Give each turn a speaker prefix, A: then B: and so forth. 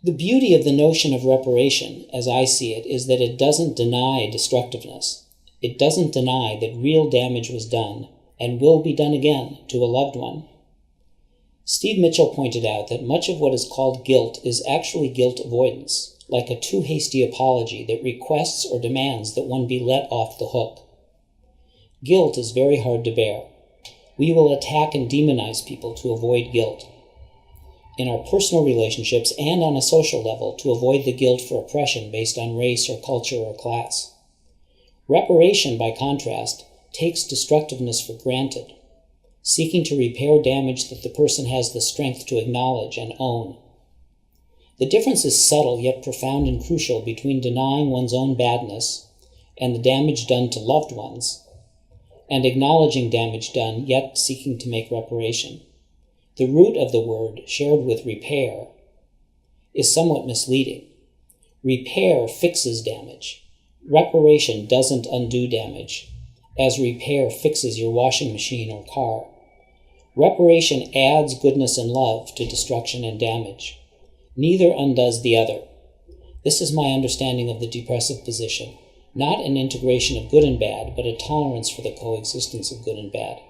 A: The beauty of the notion of reparation, as I see it, is that it doesn't deny destructiveness. It doesn't deny that real damage was done, and will be done again, to a loved one. Steve Mitchell pointed out that much of what is called guilt is actually guilt avoidance, like a too hasty apology that requests or demands that one be let off the hook. Guilt is very hard to bear. We will attack and demonize people to avoid guilt. In our personal relationships and on a social level, to avoid the guilt for oppression based on race or culture or class. Reparation, by contrast, takes destructiveness for granted, seeking to repair damage that the person has the strength to acknowledge and own. The difference is subtle yet profound and crucial between denying one's own badness and the damage done to loved ones, and acknowledging damage done yet seeking to make reparation. The root of the word, shared with repair, is somewhat misleading. Repair fixes damage. Reparation doesn't undo damage, as repair fixes your washing machine or car. Reparation adds goodness and love to destruction and damage. Neither undoes the other. This is my understanding of the depressive position, not an integration of good and bad, but a tolerance for the coexistence of good and bad.